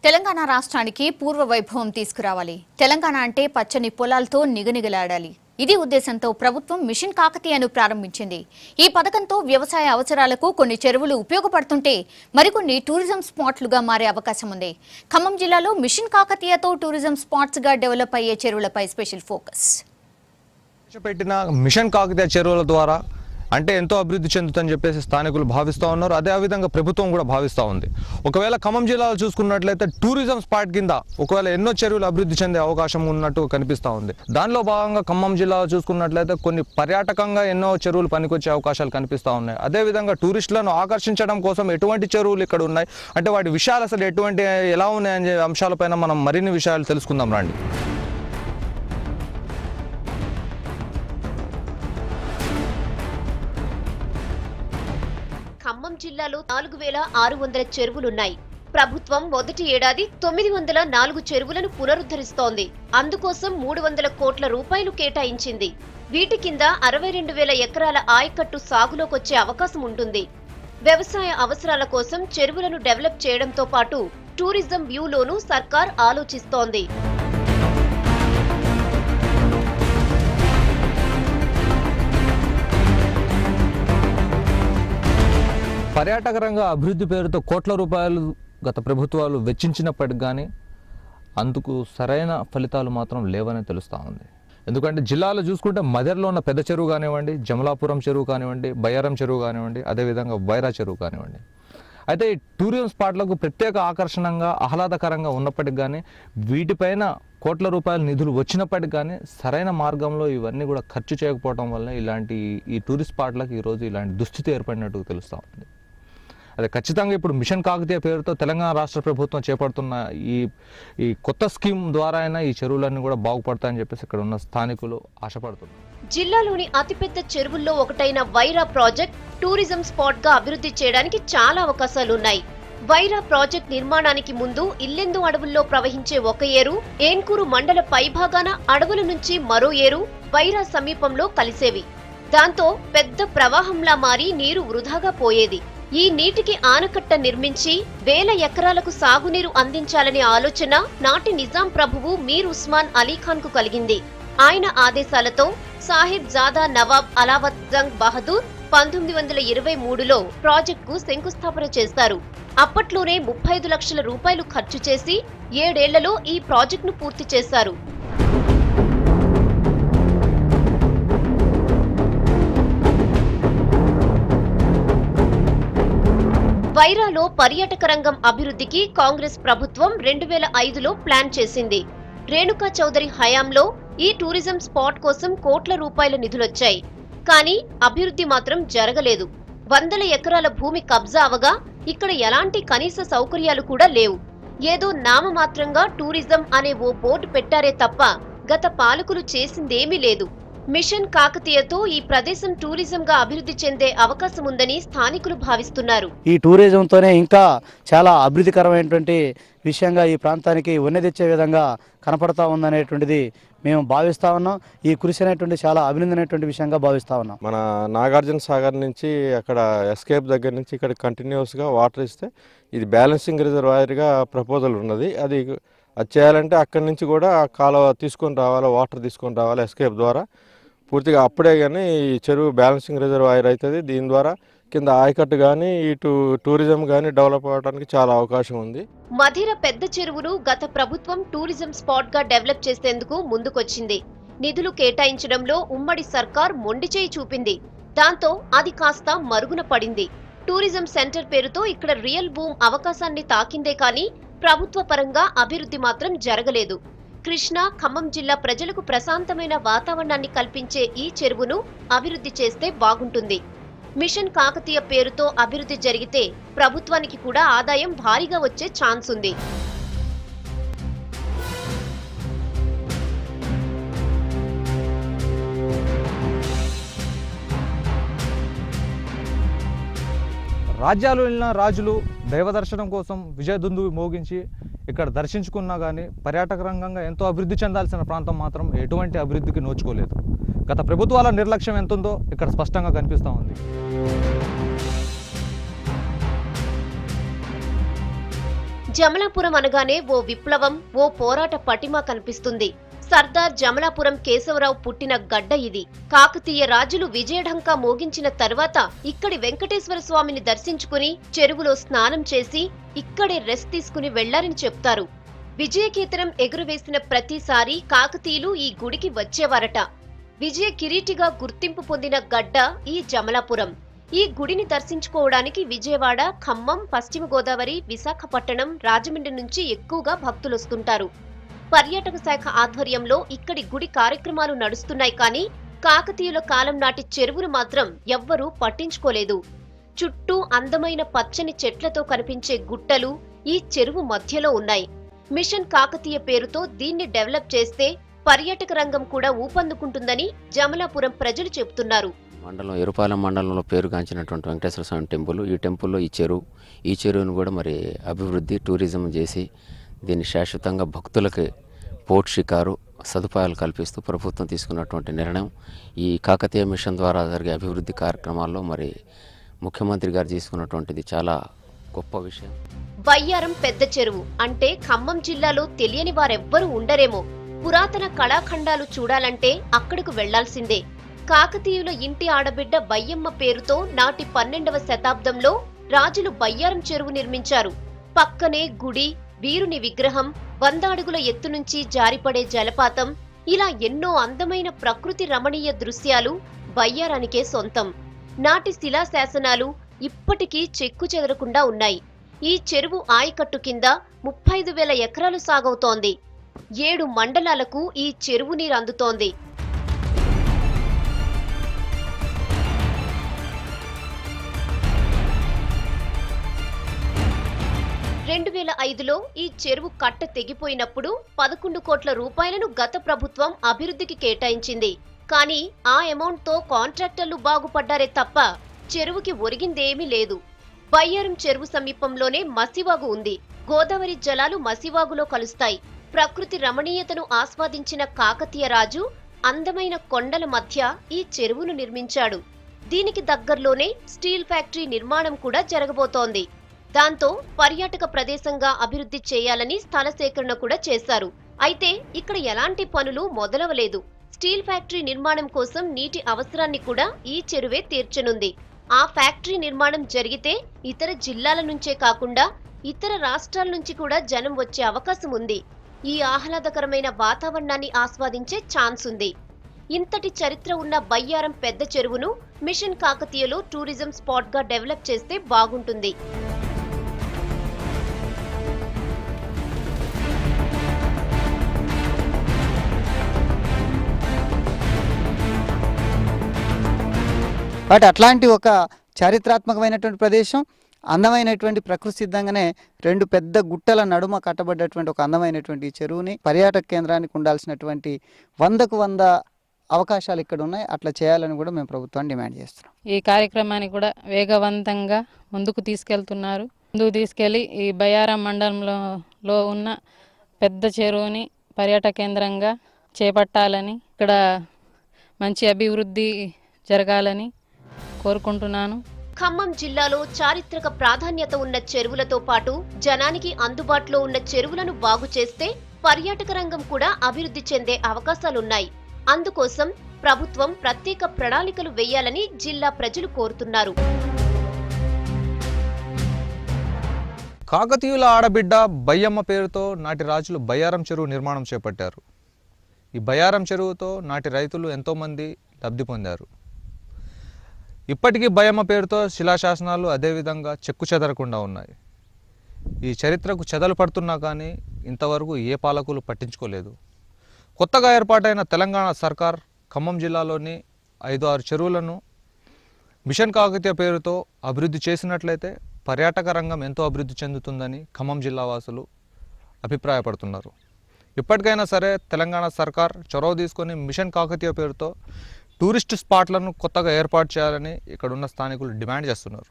తెలంగాణ రాష్ట్రానికి పూర్వ వైభవం తీసుకురావాలి. తెలంగాణ అంటే పచ్చని పొలాలతో నిగనిగలాడాలి. ఇది ఉద్దేశంతో ప్రభుత్వం మిషన్ కాకతీయను ప్రారంభించింది. ఈ పథకంతో వ్యవసాయ అవసరాలకు కొన్ని చెరువులు ఉపయోగపడుతుంటే మరికొన్ని టూరిజం స్పాట్లుగా మారే అవకాశం ఉంది. ఖమ్మం జిల్లాలో మిషన్ కాకతీయతో టూరిజం స్పాట్స్ గా డెవలప్ అయ్యే చెరువులపై స్పెషల్ ఫోకస్. పెట్టిన మిషన్ కాకతీయ చెరువుల ద్వారా అంటే ఎంతో అభివృద్ధి చెందుతుందని చెప్పేసి స్థానికులు భావిస్తూ ఉన్నారు. అదేవిధంగా ప్రభుత్వం కూడా భావిస్తూ ఉంది. ఒకవేళ ఖమ్మం జిల్లాలో చూసుకున్నట్లయితే టూరిజం స్పాట్ కింద ఒకవేళ ఎన్నో చెరువులు అభివృద్ధి చెందే అవకాశం ఉన్నట్టు కనిపిస్తూ ఉంది. దానిలో భాగంగా ఖమ్మం జిల్లాలో చూసుకున్నట్లయితే కొన్ని పర్యాటకంగా ఎన్నో చెరువులు పనికొచ్చే అవకాశాలు కనిపిస్తూ ఉన్నాయి. అదేవిధంగా టూరిస్టులను ఆకర్షించడం కోసం ఎటువంటి చెరువులు ఇక్కడ ఉన్నాయి అంటే వాటి విషయాలు అసలు ఎటువంటి ఎలా ఉన్నాయనే అంశాలపైన మనం మరిన్ని విషయాలు తెలుసుకుందాం రండి. ఖమ్మం జిల్లాలో 4600 చెరువులున్నాయి. ప్రభుత్వం మొదటి ఏడాది 904 చెరువులను పునరుద్ధరిస్తోంది. అందుకోసం 300 కోట్ల రూపాయలు కేటాయించింది. వీటి కింద 62,000 ఎకరాల ఆయకట్టు సాగులోకొచ్చే అవకాశం ఉంటుంది. వ్యవసాయ అవసరాల కోసం చెరువులను డెవలప్ చేయడంతో పాటు టూరిజం వ్యూలోనూ సర్కార్ ఆలోచిస్తోంది. పర్యాటక రంగ అభివృద్ధి పేరుతో కోట్ల రూపాయలు గత ప్రభుత్వాలు వెచ్చించినప్పటికి కానీ అందుకు సరైన ఫలితాలు మాత్రం లేవని తెలుస్తూ ఉంది. ఎందుకంటే జిల్లాలో చూసుకుంటే మదర్లో ఉన్న పెద్ద చెరువు కానివ్వండి, జమలాపురం చెరువు కానివ్వండి, బయ్యారం చెరువు కానివ్వండి, అదేవిధంగా వైరా చెరువు కానివ్వండి. అయితే ఈ టూరిజం స్పాట్లకు ప్రత్యేక ఆకర్షణంగా ఆహ్లాదకరంగా ఉన్నప్పటికి కానీ వీటిపైన కోట్ల రూపాయల నిధులు వచ్చినప్పటికి కానీ సరైన మార్గంలో ఇవన్నీ కూడా ఖర్చు చేయకపోవడం వల్ల ఈ టూరిస్ట్ స్పాట్లకు ఈరోజు ఇలాంటి దుస్థితి ఏర్పడినట్టు తెలుస్తూ ఉంది. అదే ఖచ్చితంగా ఇప్పుడు మిషన్ కాకతీయ పేరుతో తెలంగాణ రాష్ట్ర ప్రభుత్వం చేపడుతున్న ఈ కొత్త స్కీమ్ ద్వారా అయినా ఈ చెరువులన్నీ కూడా బాగుపడతాయని చెప్పేసి ఇక్కడ ఉన్న స్థానికులు ఆశపడుతున్నారు. జిల్లాలోని అతిపెద్ద చెరువుల్లో ఒకటైన వైరా ప్రాజెక్ట్ టూరిజం స్పాట్ గా అభివృద్ధి చేయడానికి చాలా అవకాశాలున్నాయి. వైరా ప్రాజెక్ట్ నిర్మాణానికి ముందు ఇల్లెందు అడవుల్లో ప్రవహించే ఒక ఏరు ఏన్కూరు మండల పైభాగాన అడవుల నుంచి మరో ఏరు వైరా సమీపంలో కలిసేవి. దాంతో పెద్ద ప్రవాహంలా మారి నీరు వృధాగా పోయేది. ఈ నీటికి ఆనకట్ట నిర్మించి 1000 ఎకరాలకు సాగునీరు అందించాలనే ఆలోచన నాటి నిజాం ప్రభువు మీర్ ఉస్మాన్ అలీఖాన్ కు కలిగింది. ఆయన ఆదేశాలతో సాహిబ్ జాదా నవాబ్ అలావత్ జంగ్ బహదూర్ 1923లో ప్రాజెక్టుకు శంకుస్థాపన చేశారు. అప్పట్లోనే 35 లక్షల రూపాయలు ఖర్చు చేసి 7 ఏళ్లలో ఈ ప్రాజెక్టును పూర్తి చేశారు. వైరాలో పర్యాటక రంగం అభివృద్ధికి కాంగ్రెస్ ప్రభుత్వం 2005లో ప్లాన్ చేసింది. రేణుకా చౌదరి హయాంలో ఈ టూరిజం స్పాట్ కోసం కోట్ల రూపాయల నిధులొచ్చాయి. కానీ అభివృద్ధి మాత్రం జరగలేదు. 100 ఎకరాల భూమి కబ్జా అవగా ఇక్కడ ఎలాంటి కనీస సౌకర్యాలు కూడా లేవు. ఏదో నామమాత్రంగా టూరిజం అనే ఓ బోర్డు పెట్టారే తప్ప గత పాలకులు చేసిందేమీ లేదు. మిషన్ కాకతీయతో ఈ ప్రదేశం టూరిజంగా అభివృద్ధి చెందే అవకాశం ఉందని స్థానికులు భావిస్తున్నారు. ఈ టూరిజంతోనే ఇంకా చాలా అభివృద్ధికరమైనటువంటి విషయంగా ఈ ప్రాంతానికి ఉన్నది తెచ్చే విధంగా కనపడతా ఉందనేటువంటిది మేము భావిస్తా ఉన్నాం. ఈ కృషి అనేటువంటి చాలా అభినందనటువంటి విషయంగా భావిస్తా ఉన్నాం. మన నాగార్జున సాగర్ నుంచి అక్కడ ఎస్కేప్ దగ్గర నుంచి ఇక్కడ కంటిన్యూస్గా వాటర్ ఇస్తే ఇది బ్యాలెన్సింగ్ రిజర్వాయర్గా ప్రపోజల్ ఉన్నది. అది చేయాలంటే అక్కడి నుంచి కూడా కాలువ తీసుకొని రావాలి, వాటర్ తీసుకొని రావాలి ఎస్కేప్ ద్వారా పూర్తిగా. అప్పుడే కానీ ఈ చెరువు బ్యాలెన్సింగ్ రిజర్వాయర్ అవుతుంది. దీని ద్వారా కింద ఆయకట్టు కానీ ఇటు టూరిజం కానీ డెవలప్ అవడానికి చాలా అవకాశం ఉంది. మధిర పెద్ద చెరువును గత ప్రభుత్వం టూరిజం స్పాట్ గా డెవలప్ చేసేందుకు ముందుకొచ్చింది. నిధులు కేటాయించడంలో ఉమ్మడి సర్కార్ మొండిచేయి చూపింది. దాంతో అది కాస్త మరుగున పడింది. టూరిజం సెంటర్ పేరుతో ఇక్కడ రియల్ బూమ్ అవకాశాన్ని తాకిందే కానీ ప్రభుత్వ పరంగా అభివృద్ధి మాత్రం జరగలేదు. కృష్ణా, ఖమ్మం జిల్లా ప్రజలకు ప్రశాంతమైన వాతావరణాన్ని కల్పించే ఈ చెరువును అభివృద్ధి చేస్తే బాగుంటుంది. మిషన్ కాకతీయ పేరుతో అభివృద్ధి జరిగితే ప్రభుత్వానికి కూడా ఆదాయం భారీగా వచ్చే ఛాన్స్ ఉంది. రాజ్యాలు వెళ్ళిన రాజులు దైవదర్శనం కోసం విజయదుందువి మోగించి ఇక్కడ దర్శించుకున్నా కానీ పర్యాటక రంగంగా ఎంతో అభివృద్ధి చెందాల్సిన ప్రాంతం మాత్రం ఎటువంటి అభివృద్ధికి నోచుకోలేదు. గత ప్రభుత్వాల నిర్లక్ష్యం ఎంతుందో ఇక్కడ స్పష్టంగా కనిపిస్తూ ఉంది. జమలాపురం అనగానే ఓ విప్లవం, ఓ పోరాట పటిమ కనిపిస్తుంది. సర్దార్ జమలాపురం కేశవరావు పుట్టిన గడ్డ ఇది. కాకతీయ రాజులు విజయఢంకా మోగించిన తర్వాత ఇక్కడి వెంకటేశ్వర స్వామిని దర్శించుకుని చెరువులో స్నానం చేసి ఇక్కడే రెస్ట్ తీసుకుని వెళ్లారని చెప్తారు. విజయకేతనం ఎగురవేసిన ప్రతిసారి కాకతీయులు ఈ గుడికి వచ్చేవారట. విజయ కిరీటిగా గుర్తింపు పొందిన గడ్డ ఈ జమలాపురం. ఈ గుడిని దర్శించుకోవడానికి విజయవాడ, ఖమ్మం, పశ్చిమ గోదావరి, విశాఖపట్నం, రాజమండ్రి నుంచి ఎక్కువగా భక్తులొస్తుంటారు. పర్యాటక శాఖ ఆధ్వర్యంలో ఇక్కడి గుడి కార్యక్రమాలు నడుస్తున్నాయి. కానీ కాకతీయుల కాలం నాటి చెరువును మాత్రం ఎవ్వరూ పట్టించుకోలేదు. చుట్టూ అందమైన పచ్చని చెట్లతో కనిపించే గుట్టలు ఈ చెరువు మధ్యలో ఉన్నాయి. మిషన్ కాకతీయ పేరుతో దీన్ని డెవలప్ చేస్తే పర్యాటక రంగం కూడా ఊపందుకుంటుందని జమలాపురం ప్రజలు చెబుతున్నారు. మండలం ఎరుపాలెం మండలంలో పేరుగాంచినటువంటి వెంకటేశ్వర స్వామి టెంపుల్, ఈ టెంపుల్లో ఈ చెరువును కూడా మరి అభివృద్ధి, టూరిజం చేసి దీన్ని శాశ్వతంగా భక్తులకి పోర్ట్ షికారు సదుపాయాలు కల్పిస్తూ ప్రభుత్వం తీసుకున్నటువంటి నిర్ణయం. ఈ కాకతీయ మిషన్ ద్వారా జరిగే అభివృద్ధి కార్యక్రమాల్లో మరి ముఖ్యమంత్రి గారు తీసుకున్నటువంటిది చాలా గొప్ప విషయం. బయ్యారం పెద్ద చెరువు అంటే ఖమ్మం జిల్లాలో తెలియని వారెవ్వరూ ఉండరేమో. పురాతన కళాఖండాలు చూడాలంటే అక్కడకు వెళ్లాల్సిందే. కాకతీయుల ఇంటి ఆడబిడ్డ బయ్యమ్మ పేరుతో నాటి 12వ శతాబ్దంలో రాజులు బయ్యారం చెరువు నిర్మించారు. పక్కనే గుడి, వీరుని విగ్రహం, 100 అడుగుల ఎత్తు నుంచి జారిపడే జలపాతం, ఇలా ఎన్నో అందమైన ప్రకృతి రమణీయ దృశ్యాలు బయ్యారానికే సొంతం. నాటి శిలాశాసనాలు ఇప్పటికీ చెక్కు చెదరకుండా ఉన్నాయి. ఈ చెరువు ఆయకట్టు కింద 35,000 ఎకరాలు సాగవుతోంది. 7 మండలాలకు ఈ చెరువు నీరు అందుతోంది. 2005లో ఈ చెరువు కట్ట తెగిపోయినప్పుడు 11 కోట్ల రూపాయలను గత ప్రభుత్వం అభివృద్ధికి కేటాయించింది. కానీ ఆ అమౌంట్ తో కాంట్రాక్టర్లు బాగుపడ్డారే తప్ప చెరువుకి ఒరిగిందేమీ లేదు. బయ్యారం చెరువు సమీపంలోనే మసివాగు ఉంది. గోదావరి జలాలు మసివాగులో కలుస్తాయి. ప్రకృతి రమణీయతను ఆస్వాదించిన కాకతీయ రాజు అందమైన కొండల మధ్య ఈ చెరువును నిర్మించాడు. దీనికి దగ్గరలోనే స్టీల్ ఫ్యాక్టరీ నిర్మాణం కూడా జరగబోతోంది. దాంతో పర్యాటక ప్రదేశంగా అభివృద్ధి చేయాలని స్థల సేకరణ కూడా చేశారు. అయితే ఇక్కడ ఎలాంటి పనులు మొదలవలేదు. స్టీల్ ఫ్యాక్టరీ నిర్మాణం కోసం నీటి అవసరాన్ని కూడా ఈ చెరువే తీర్చనుంది. ఆ ఫ్యాక్టరీ నిర్మాణం జరిగితే ఇతర జిల్లాల నుంచే కాకుండా ఇతర రాష్ట్రాల నుంచి కూడా జనం వచ్చే అవకాశం ఉంది. ఈ ఆహ్లాదకరమైన వాతావరణాన్ని ఆస్వాదించే ఛాన్స్ ఉంది. ఇంతటి చరిత్ర ఉన్న బయ్యారం పెద్ద చెరువును మిషన్ కాకతీయలో టూరిజం స్పాట్ గా డెవలప్ చేస్తే బాగుంటుంది. బట్ అట్లాంటి ఒక చారిత్రాత్మకమైనటువంటి ప్రదేశం, అందమైనటువంటి ప్రకృతి సిద్ధంగానే 2 పెద్ద గుట్టల నడుమ కట్టబడ్డటువంటి ఒక అందమైనటువంటి చెరువుని పర్యాటక కేంద్రానికి ఉండాల్సినటువంటి 100కు 100 అవకాశాలు ఇక్కడ ఉన్నాయి. అట్లా చేయాలని కూడా మేము ప్రభుత్వాన్ని డిమాండ్ చేస్తున్నాం. ఈ కార్యక్రమాన్ని కూడా వేగవంతంగా ముందుకు తీసుకెళ్తున్నారు. ముందుకు తీసుకెళ్లి ఈ బయ్యారం మండలంలో ఉన్న పెద్ద చెరువుని పర్యాటక కేంద్రంగా చేపట్టాలని, ఇక్కడ మంచి అభివృద్ధి జరగాలని కోరుకుంటున్నాను. ఖమ్మం జిల్లాలో చారిత్రక ప్రాధాన్యత ఉన్న చెరువులతో పాటు జనానికి అందుబాటులో ఉన్న చెరువులను బాగు చేస్తే పర్యాటక రంగం కూడా అభివృద్ధి చెందే అవకాశాలున్నాయి. అందుకోసం ప్రభుత్వం ప్రత్యేక ప్రణాళికలు వేయాలని జిల్లా ప్రజలు కోరుతున్నారు. కాకతీయుల ఆడబిడ్డ బయ్యమ్మ పేరుతో నాటి రాజులు బయ్యారం చెరువు నిర్మాణం చేపట్టారు. ఈ బయ్యారం చెరువుతో నాటి రైతులు ఎంతోమంది లబ్ధి పొందారు. ఇప్పటికీ బయ్యమ్మ పేరుతో శిలాశాసనాలు అదేవిధంగా చెక్కు చెదరకుండా ఉన్నాయి. ఈ చరిత్రకు చెదలు పడుతున్నా కానీ ఇంతవరకు ఏ పాలకులు పట్టించుకోలేదు. కొత్తగా ఏర్పాటైన తెలంగాణ సర్కార్ ఖమ్మం జిల్లాలోని 5-6 చెరువులను మిషన్ కాకతీయ పేరుతో అభివృద్ధి చేసినట్లయితే పర్యాటక రంగం ఎంతో అభివృద్ధి చెందుతుందని ఖమ్మం జిల్లా వాసులు అభిప్రాయపడుతున్నారు. ఇప్పటికైనా సరే తెలంగాణ సర్కార్ చొరవ తీసుకొని మిషన్ కాకతీయ పేరుతో టూరిస్ట్ స్పాట్లను కొత్తగా ఏర్పాటు చేయాలని ఇక్కడున్న స్థానికులు డిమాండ్ చేస్తున్నారు.